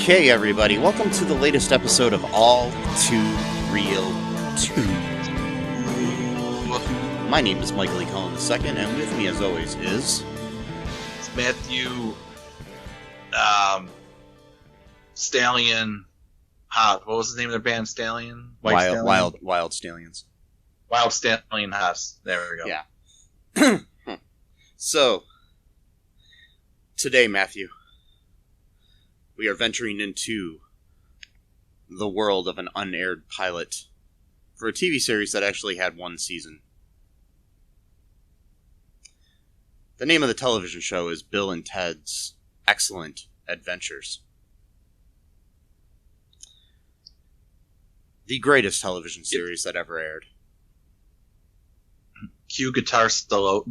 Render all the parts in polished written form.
Okay, everybody, welcome to the latest episode of All Too Real 2. My name is Michael E. Cullen II, and with me, as always, is... It's Matthew... Stallion... What was the name of their band? Stallion? Wild Stallions. Wild Stallion Haas. There we go. Yeah. So, today, Matthew, we are venturing into the world of an unaired pilot for a TV series that actually had one season. The name of the television show is Bill and Ted's Excellent Adventures. The greatest television series that ever aired. Cue guitar solo.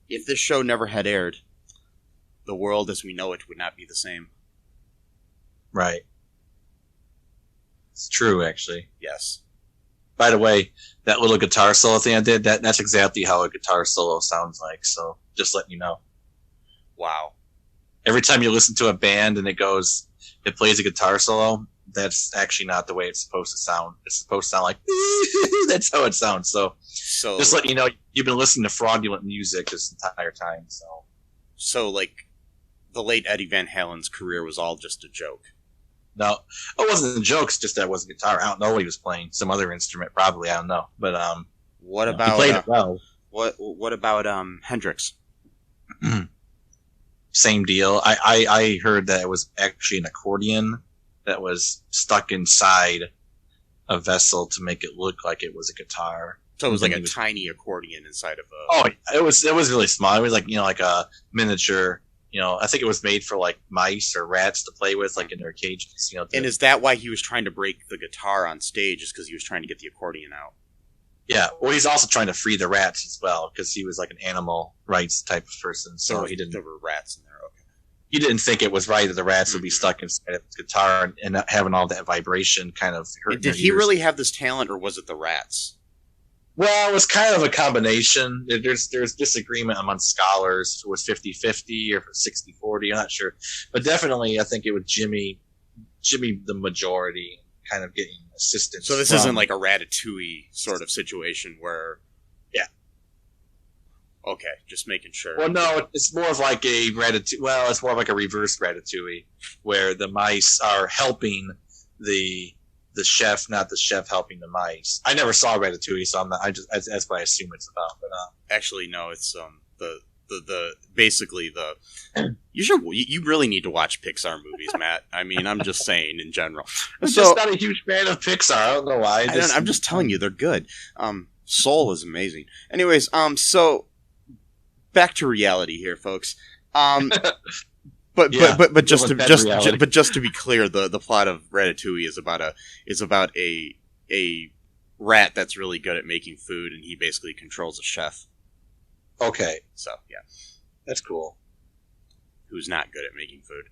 If this show never had aired, the world as we know it would not be the same. Right. It's true, actually. Yes. By the way, that little guitar solo thing I did, that's exactly how a guitar solo sounds like, so just letting you know. Wow. Every time you listen to a band and it plays a guitar solo, that's actually not the way it's supposed to sound. It's supposed to sound like, that's how it sounds. So just letting you know, you've been listening to fraudulent music this entire time. So like, the late Eddie Van Halen's career was all just a joke. No, it wasn't a joke. It's just that it wasn't guitar. I don't know what he was playing. Some other instrument, probably. I don't know. But what about he played it well. What about Hendrix? Same deal. I heard that it was actually an accordion that was stuck inside a vessel to make it look like it was a guitar. So it was like a tiny accordion inside of a... Oh, it was really small. It was like, like a miniature, I think it was made for like mice or rats to play with, like in their cages, And is that why he was trying to break the guitar on stage, is because he was trying to get the accordion out? Yeah, well, he's also trying to free the rats as well, because he was like an animal rights type of person, so he didn't... There were rats in there, okay. He didn't think it was right that the rats would be stuck inside of his guitar and not having all that vibration kind of hurt. Did he really have this talent, or was it the rats? Well, it was kind of a combination. There's disagreement among scholars if it was 50-50 or 60-40, I'm not sure. But definitely, I think it was Jimmy the majority, kind of getting assistance. So this isn't like a Ratatouille sort of situation where... Yeah. Okay, just making sure. Well, no, it's more of like a Ratatouille. Well, it's more of like a reverse Ratatouille, where the mice are helping the chef, not the chef helping the mice. I never saw Ratatouille, so I'm not. That's what I assume it's about. But actually, no, it's you really need to watch Pixar movies, Matt. I mean, I'm just saying in general. I'm just not a huge fan of Pixar. I don't know why. I'm just telling you, they're good. Soul is amazing. Anyways, so back to reality here, folks. But just to be clear, the plot of Ratatouille is about a rat that's really good at making food, and he basically controls a chef. Okay, so yeah, that's cool. Who's not good at making food?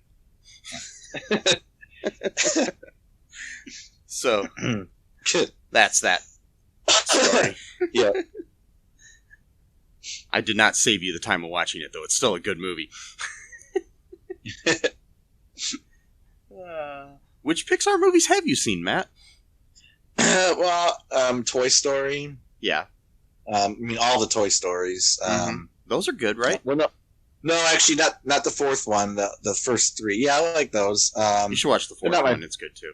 So that's that story. Yeah. I did not save you the time of watching it, though. It's still a good movie. Which Pixar movies have you seen, Matt? Toy Story. Yeah. I mean, all the Toy Stories. Those are good, right? Well, no, actually, not the fourth one. The first three. Yeah, I like those. You should watch the fourth one. It's good too.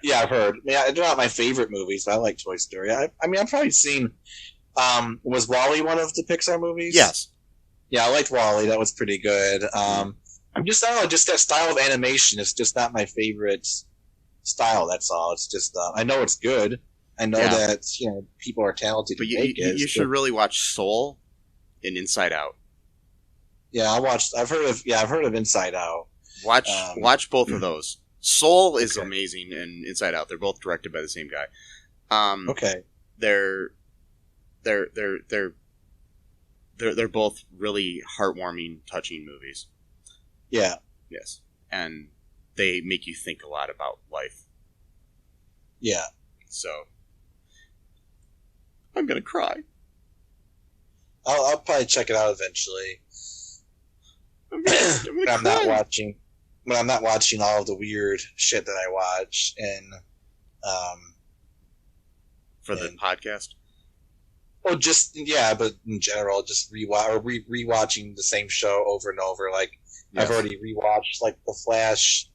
Yeah, I've heard. Yeah, they're not my favorite movies, but I like Toy Story. I mean, I've probably seen. Was WALL-E one of the Pixar movies? Yes. Yeah, I liked WALL-E. That was pretty good. I don't know, just that style of animation is just not my favorite style, that's all. It's just, I know it's good. I know that people are talented. But you should really watch Soul and Inside Out. Yeah, I've heard of Inside Out. Watch both of those. Soul is amazing, and Inside Out. They're both directed by the same guy. Okay. They're both really heartwarming, touching movies. Yeah. Yes, and they make you think a lot about life. Yeah. So I'm gonna cry. I'll probably check it out eventually. I'm not watching. When I'm not watching all of the weird shit that I watch, and for the podcast. Well, but in general, just rewatching the same show over and over. Like I've already rewatched like The Flash,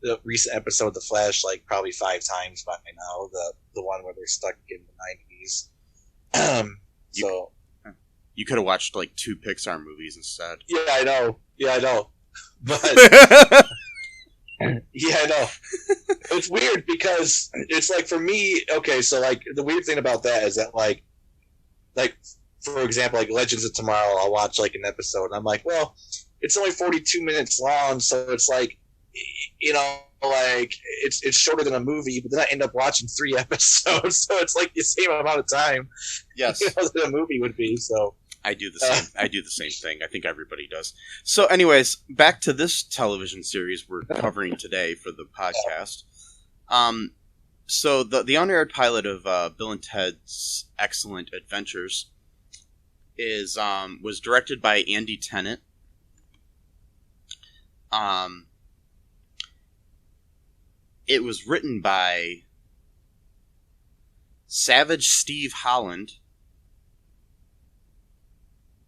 the recent episode of The Flash, like probably 5 times by now. The one where they're stuck in the 90s. So you could have watched like 2 Pixar movies instead. Yeah, I know. But yeah, I know. It's weird because it's like for me. Okay, so like the weird thing about that is that like for example, like Legends of Tomorrow, I'll watch like an episode, and I'm like, well, it's only 42 minutes long, so it's like, like it's shorter than a movie, but then I end up watching 3 episodes, so it's like the same amount of time. Yes, that a movie would be. So I do the same. I do the same thing. I think everybody does. So, anyways, back to this television series we're covering today for the podcast. So the unaired pilot of Bill and Ted's Excellent Adventures was directed by Andy Tennant. It was written by Savage Steve Holland.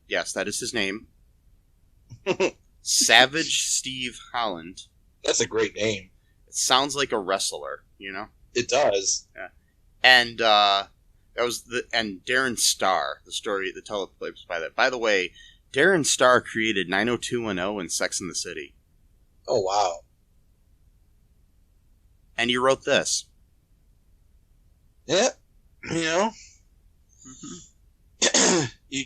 Yes, that is his name. Savage Steve Holland. That's a great name. It sounds like a wrestler, It does. Yeah. And and Darren Star, the teleplay was by that. By the way, Darren Star created 90210 and Sex and the City. Oh, wow. And he wrote this. Yeah,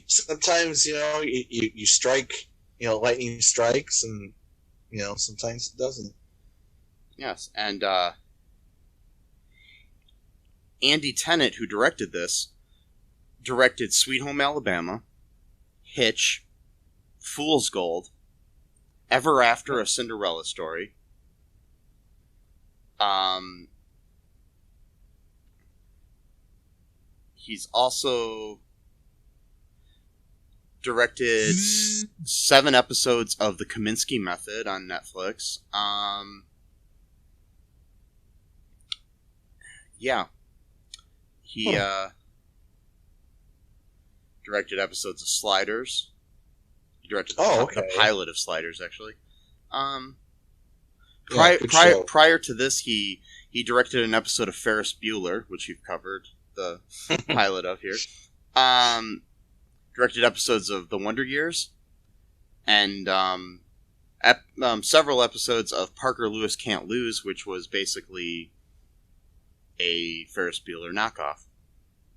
sometimes you strike, lightning strikes, and sometimes it doesn't. Yes, and Andy Tennant, who directed this, directed Sweet Home Alabama, Hitch, Fool's Gold, Ever After: A Cinderella Story. He's also directed 7 episodes of The Kaminsky Method on Netflix. Yeah. He directed episodes of Sliders. He directed the pilot of Sliders, actually. Prior to this, he directed an episode of Ferris Bueller, which you've covered the pilot of here. Directed episodes of The Wonder Years, and several episodes of Parker Lewis Can't Lose, which was basically a Ferris Bueller knockoff.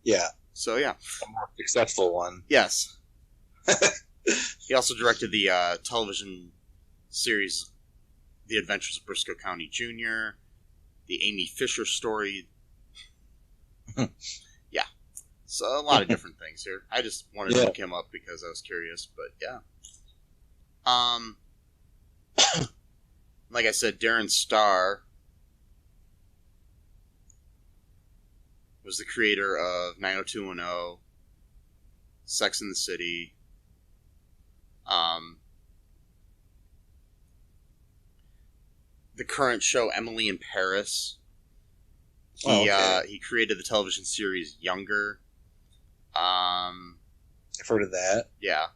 Yeah. So, yeah. A more successful one. Yes. He also directed the television series The Adventures of Briscoe County Jr., the Amy Fisher story. Yeah. So, a lot of different things here. I just wanted to look him up because I was curious, but yeah. Like I said, Darren Star was the creator of 90210, Sex and the City, the current show Emily in Paris. He created the television series Younger. I've heard of that. Yeah.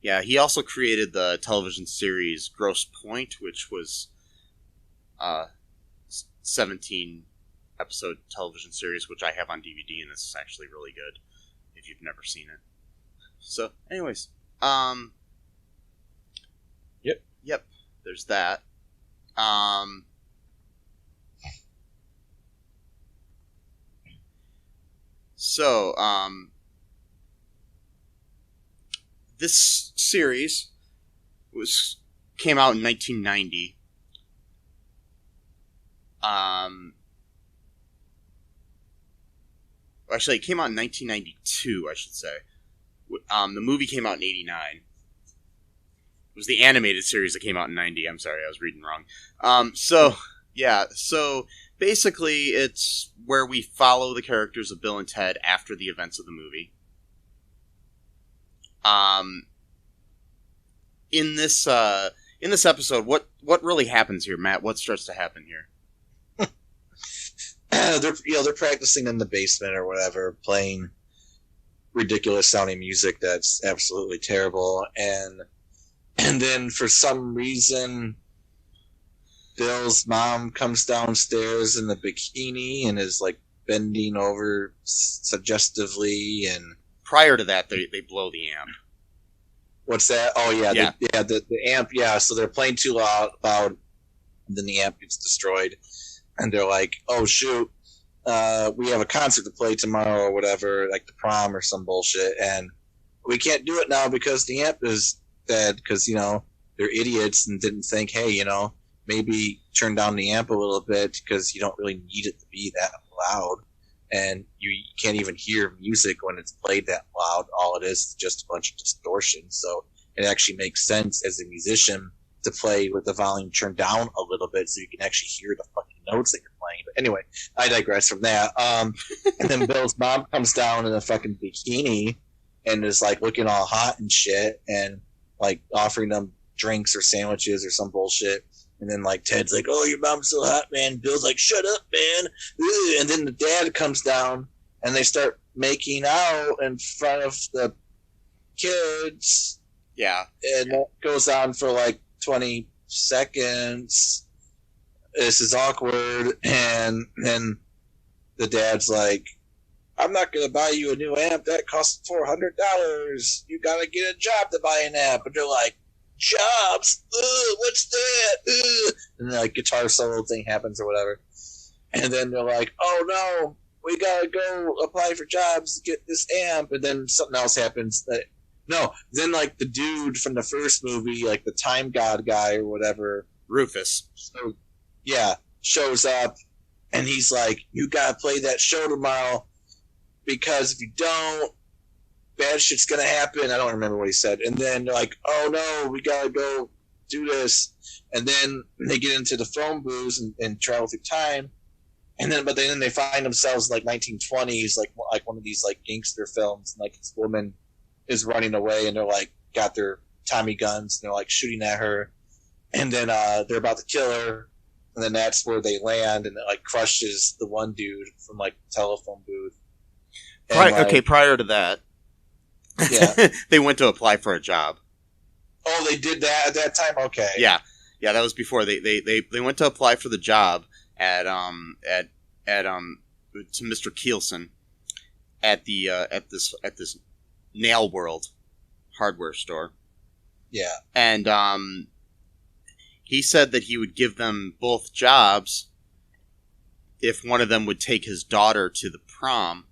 Yeah, he also created the television series Grosse Pointe, which was 17 episode television series, which I have on DVD, and this is actually really good if you've never seen it. So, anyways, Yep. There's that. Um, so, this series came out in 1990. Actually, it came out in 1992, I should say. The movie came out in 89. It was the animated series that came out in 90. I'm sorry, I was reading wrong. So basically, it's where we follow the characters of Bill and Ted after the events of the movie. In this episode, what really happens here, Matt? What starts to happen here? They're practicing in the basement or whatever, playing ridiculous sounding music that's absolutely terrible, and then for some reason Bill's mom comes downstairs in the bikini and is like bending over suggestively, and prior to that they blow the amp. What's that? Oh yeah, the amp, so they're playing too loud, and then the amp gets destroyed. And they're like, oh, shoot, we have a concert to play tomorrow or whatever, like the prom or some bullshit. And we can't do it now because the amp is dead because, they're idiots and didn't think, hey, maybe turn down the amp a little bit because you don't really need it to be that loud. And you can't even hear music when it's played that loud. All it is just a bunch of distortion. So it actually makes sense as a musician to play with the volume turned down a little bit so you can actually hear the fucking notes that you're playing. But anyway, I digress from that. And then Bill's mom comes down in a fucking bikini and is like looking all hot and shit and like offering them drinks or sandwiches or some bullshit. And then like Ted's like, oh, your mom's so hot, man. Bill's like, shut up, man. And then the dad comes down and they start making out in front of the kids. Yeah. And that goes on for like 20 seconds. This is awkward. And then the dad's like, I'm not going to buy you a new amp. That costs $400. You got to get a job to buy an amp. And they're like, jobs? What's that? And then like guitar solo thing happens or whatever. And then they're like, oh no, we got to go apply for jobs to get this amp. And then something else happens that then like the dude from the first movie, like the time god guy or whatever, Rufus. So, yeah, shows up and he's like, you gotta play that show tomorrow because if you don't, bad shit's gonna happen. I don't remember what he said. And then they're like, oh no, we gotta go do this. And then they get into the phone booths and travel through time. And then, but then they find themselves like 1920s, like one of these like gangster films. And, like this woman is running away, and they're like got their Tommy guns, and they're like shooting at her, and then they're about to kill her, and then that's where they land, and it like crushes the one dude from like the telephone booth. Okay, prior to that, yeah, they went to apply for a job. Oh, they did that at that time. Okay, yeah, that was before they went to apply for the job at to Mr. Kielson at this Nail World hardware store. Yeah. And he said that he would give them both jobs if one of them would take his daughter to the prom.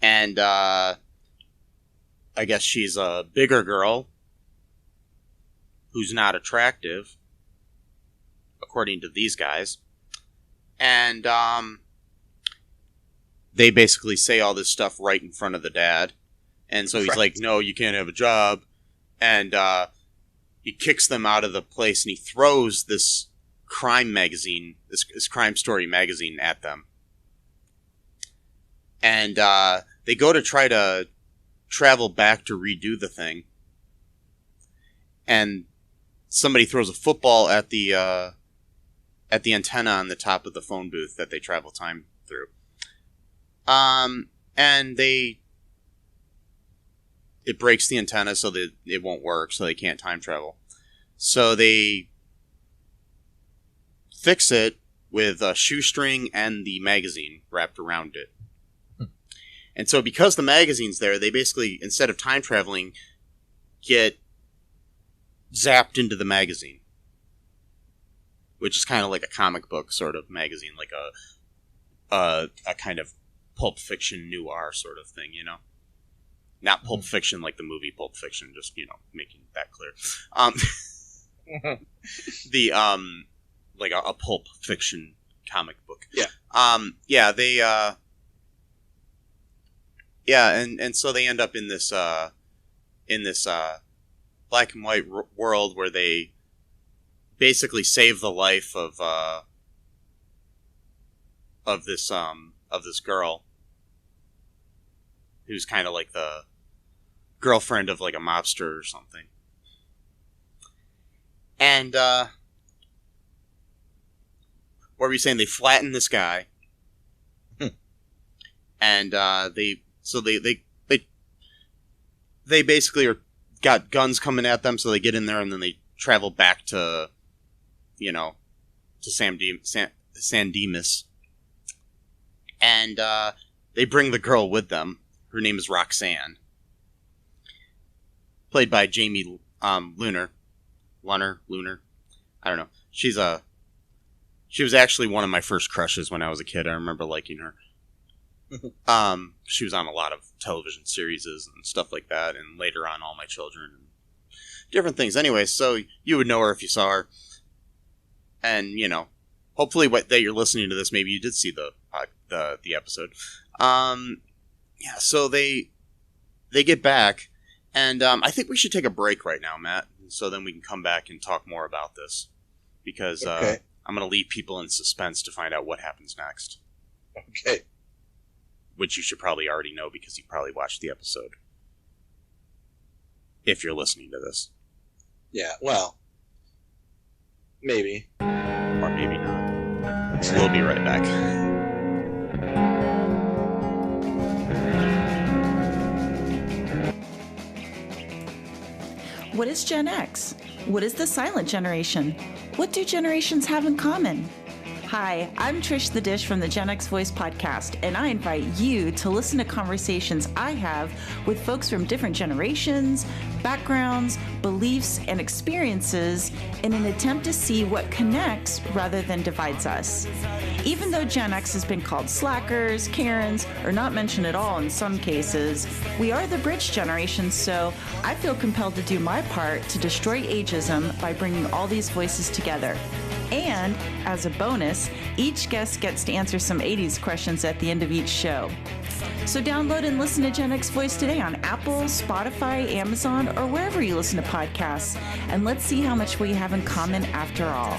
And I guess she's a bigger girl who's not attractive, according to these guys. And they basically say all this stuff right in front of the dad. And so he's like, no, you can't have a job. And he kicks them out of the place, and he throws this crime magazine, this crime story magazine at them. And they go to try to travel back to redo the thing. And somebody throws a football at the antenna on the top of the phone booth that they travel time through. And it breaks the antenna so that it won't work, so they can't time travel. So they fix it with a shoestring and the magazine wrapped around it. And so because the magazine's there, they basically, instead of time traveling, get zapped into the magazine. which is kind of like a comic book sort of magazine, like a kind of Pulp Fiction noir sort of thing, you know? Not Pulp Fiction like the movie Pulp Fiction, just, you know, making that clear. Like a Pulp Fiction comic book. Yeah. And so they end up in this black and white world where they basically save the life of this girl who's kind of like the girlfriend of like a mobster or something. And what were you saying? They flatten this guy, and they basically got guns coming at them, so they get in there and then they travel back to, you know, to San Dimas, and they bring the girl with them. Her name is Roxanne, played by Jamie Luner. I don't know. She was actually one of my first crushes when I was a kid. I remember liking her. She was on a lot of television series and stuff like that, and later on All My Children and different things. Anyway, so you would know her if you saw her. And, you know, hopefully that you're listening to this, maybe you did see the episode. So they get back, and I think we should take a break right now, Matt, so then we can come back and talk more about this, because I'm going to leave people in suspense to find out what happens next. Okay. Which you should probably already know because you probably watched the episode. If you're listening to this. Yeah, well, maybe. Or maybe not. So we'll be right back. What is Gen X? What is the silent generation? What do generations have in common? Hi, I'm Trish the Dish from the Gen X Voice podcast, and I invite you to listen to conversations I have with folks from different generations, backgrounds, beliefs, and experiences in an attempt to see what connects rather than divides us. Even though Gen X has been called slackers, Karens, or not mentioned at all in some cases, we are the bridge generation, so I feel compelled to do my part to destroy ageism by bringing all these voices together. And, as a bonus, each guest gets to answer some 80s questions at the end of each show. So download and listen to Gen X Voice today on Apple, Spotify, Amazon, or wherever you listen to podcasts. And let's see how much we have in common after all.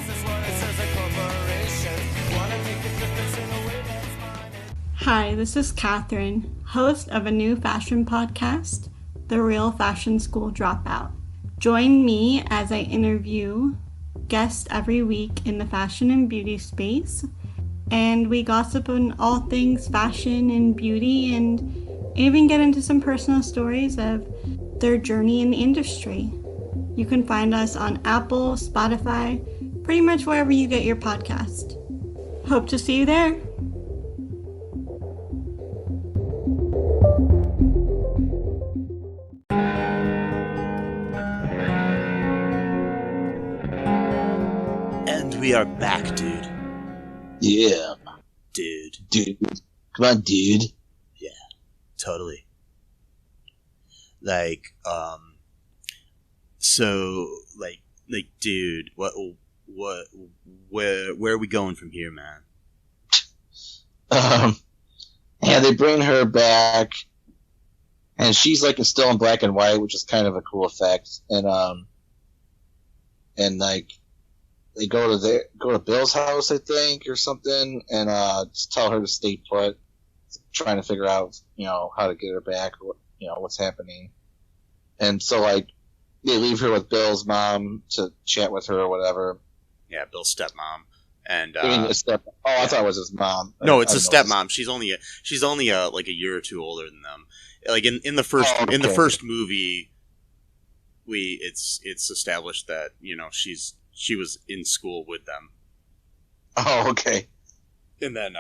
Hi, this is Catherine, host of a new fashion podcast, The Real Fashion School Dropout. Join me as I interview guests every week in the fashion and beauty space, and we gossip on all things fashion and beauty, and even get into some personal stories of their journey in the industry. You can find us on Apple, Spotify, pretty much wherever you get your podcast. Hope to see you there. We are back, dude. Yeah. Dude. Come on, dude. Yeah, totally. Like, dude, where are we going from here, man? Yeah, they bring her back, and she's like still in black and white, which is kind of a cool effect, and like, they go to Bill's house, I think, or something, and just tell her to stay put, trying to figure out, you know, how to get her back, or, you know, what's happening. And so, like, they leave her with Bill's mom to chat with her or whatever. Yeah, Bill's stepmom. And I thought it was his mom. No, it's his stepmom. She's only like a year or two older than them. Like in the first in the first movie, it's established that, you know, she was in school with them. Oh, okay. And then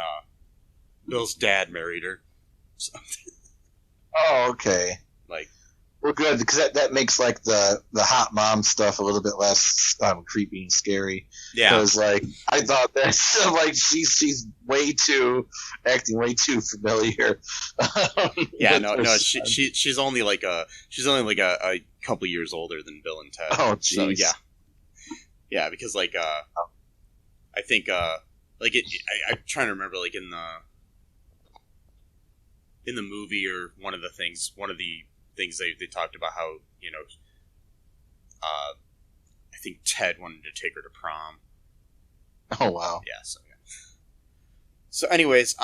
Bill's dad married her. So, oh, okay. Like, Well, good, because that makes like the hot mom stuff a little bit less creepy and scary. Yeah, because like I thought that like she's acting way too familiar. Yeah, no, she's only like a couple years older than Bill and Ted. Oh, jeez. So yeah, because like I think like I'm trying to remember like in the movie or one of the things they talked about how, you know, I think Ted wanted to take her to prom. Oh, wow. Yeah. So anyways,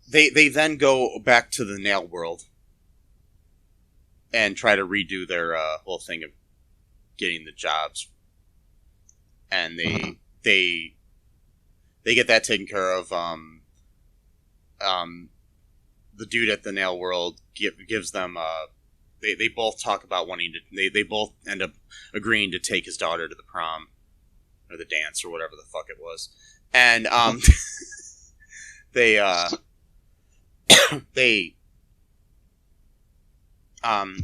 they then go back to the Nail World and try to redo their whole thing of getting the jobs, and they get that taken care of. The dude at the Nail World gives them they both talk about wanting to they both end up agreeing to take his daughter to the prom or the dance or whatever the fuck it was, and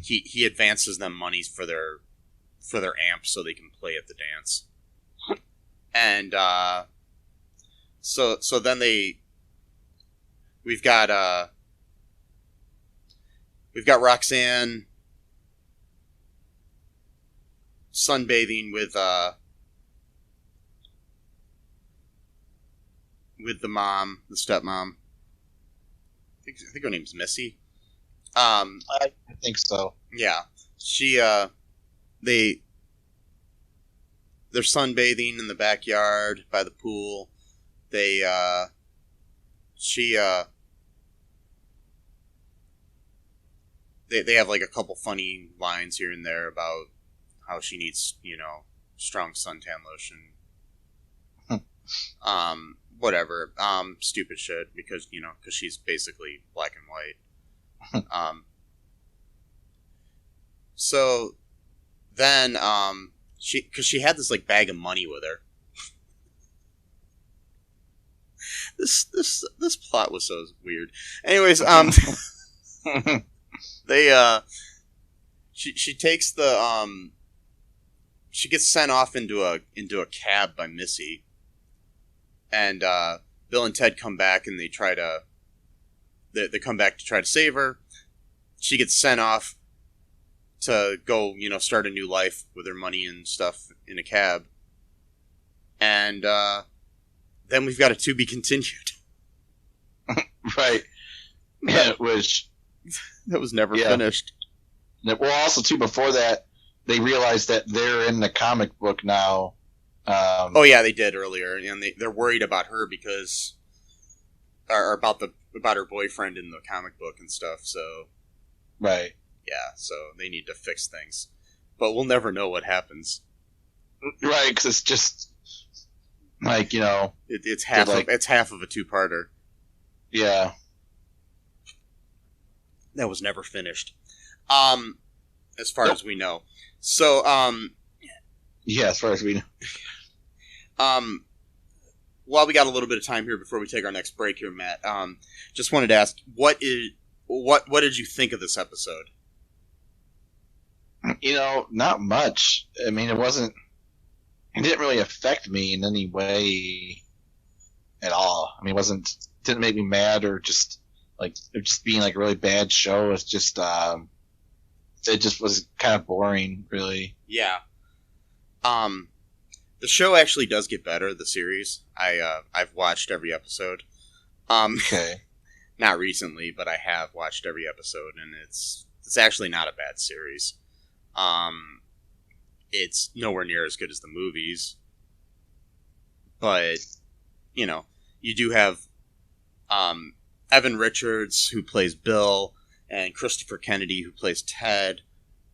he advances them monies for their amp so they can play at the dance, and so then we've got Roxanne sunbathing with the mom, the stepmom. I think her name's Missy. I think so. Yeah, they're sunbathing in the backyard by the pool. They have like a couple funny lines here and there about how she needs, you know, strong suntan lotion. Whatever. Stupid shit because she's basically black and white. So then, because she had this like bag of money with her. This plot was so weird. Anyways, she takes she gets sent off into a cab by Missy, and Bill and Ted come back and they come back to try to save her. She gets sent off to go, start a new life with her money and stuff in a cab, and then we've got a to be continued. Right. Yeah, which that was never finished. Well, also too, before that, they realized that they're in the comic book now. Oh yeah, they did earlier, and they're worried about her because, or about her boyfriend in the comic book and stuff. So, right, yeah, so they need to fix things, but we'll never know what happens. Right, because it's just like it's half of a two-parter. Yeah, that was never finished. As far as we know. So, yeah, as far as we know. While we got a little bit of time here before we take our next break here, Matt, just wanted to ask, what did you think of this episode? Not much. I mean, it didn't really affect me in any way at all. I mean, didn't make me mad or just like it just being like a really bad show. It's just it just was kind of boring, really. Yeah. The show actually does get better, the series. I've watched every episode. Okay. Not recently, but I have watched every episode, and it's actually not a bad series. It's nowhere near as good as the movies. But, you do have Evan Richards, who plays Bill, and Christopher Kennedy, who plays Ted,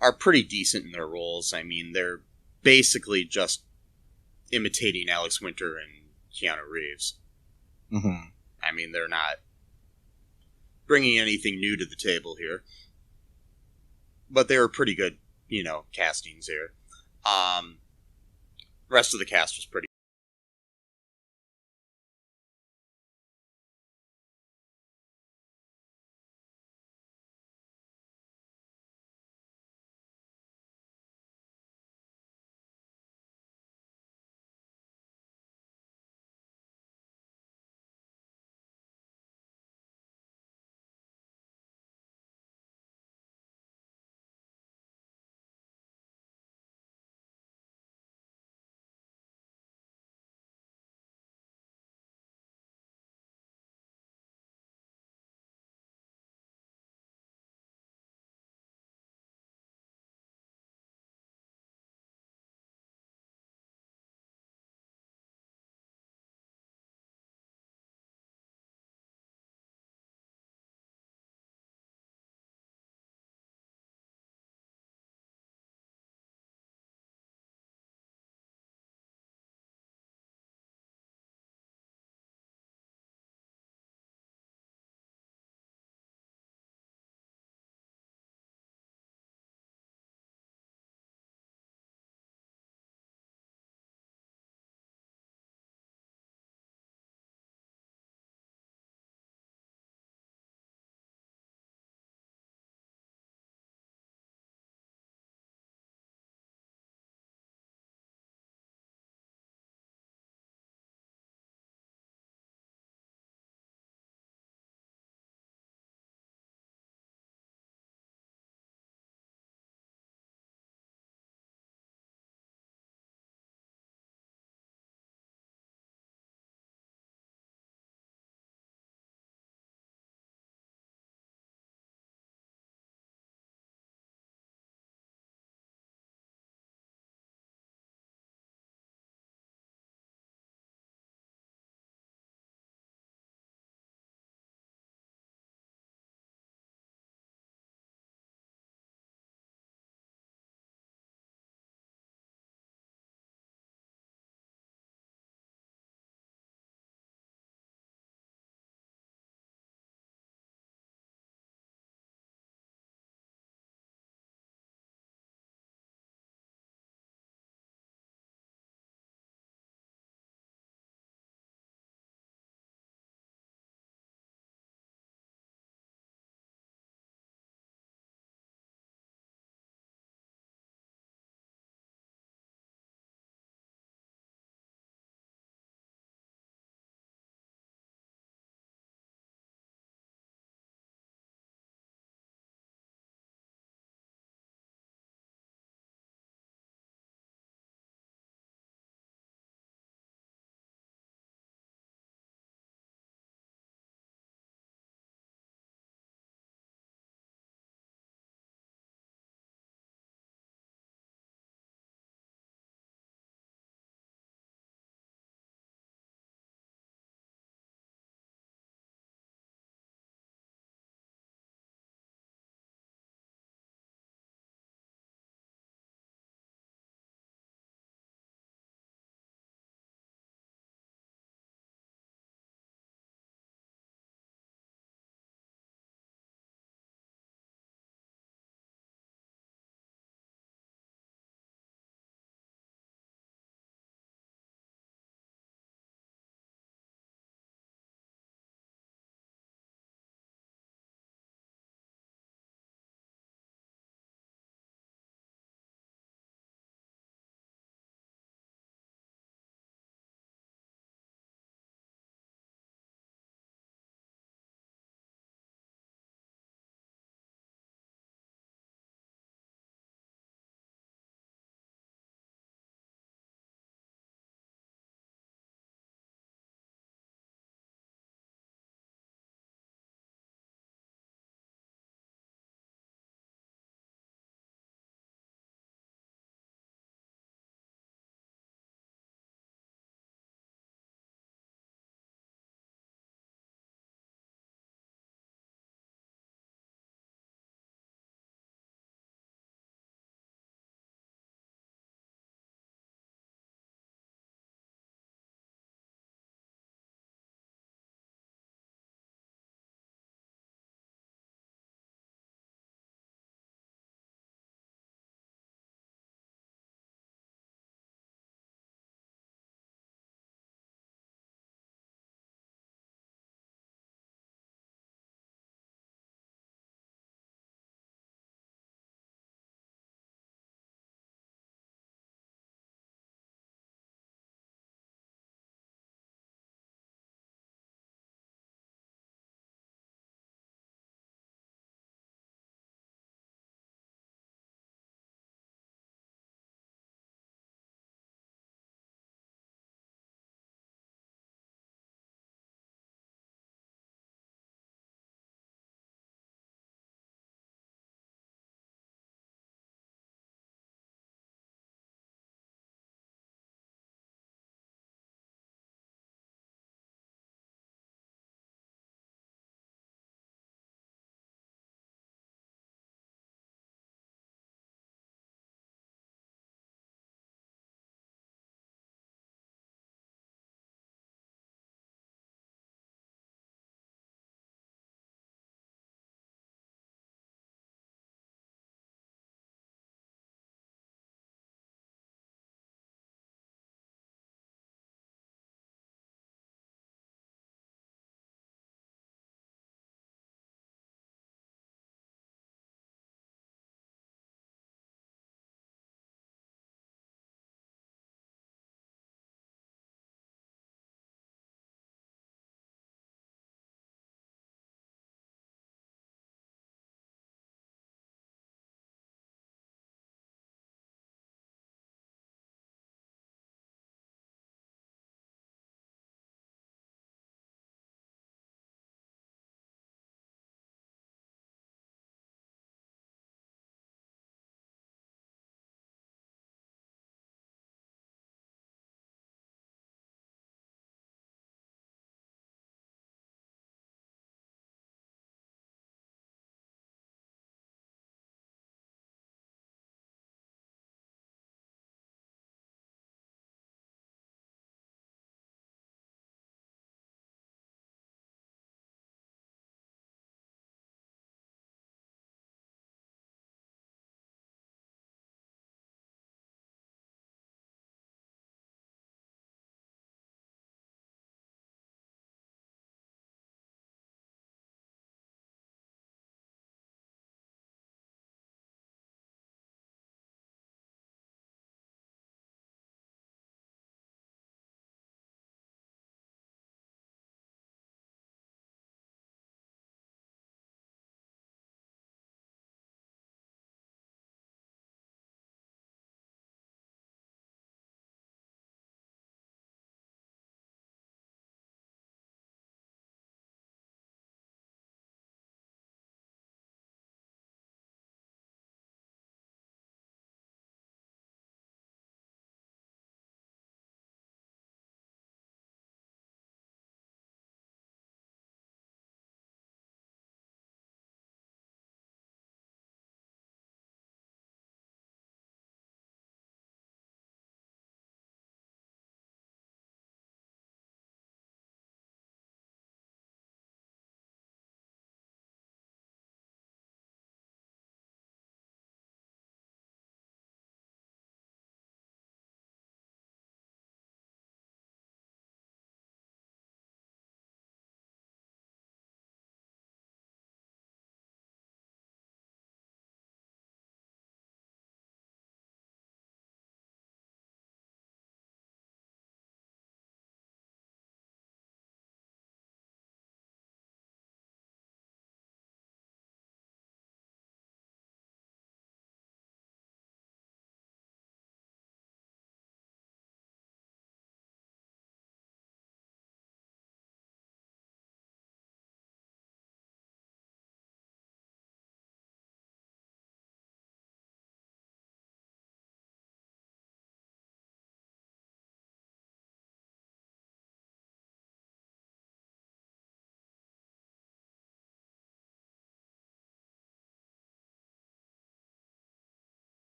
are pretty decent in their roles. I mean, they're basically just imitating Alex Winter and Keanu Reeves. Mm-hmm. I mean, they're not bringing anything new to the table here. But they were pretty good, castings here. The rest of the cast was pretty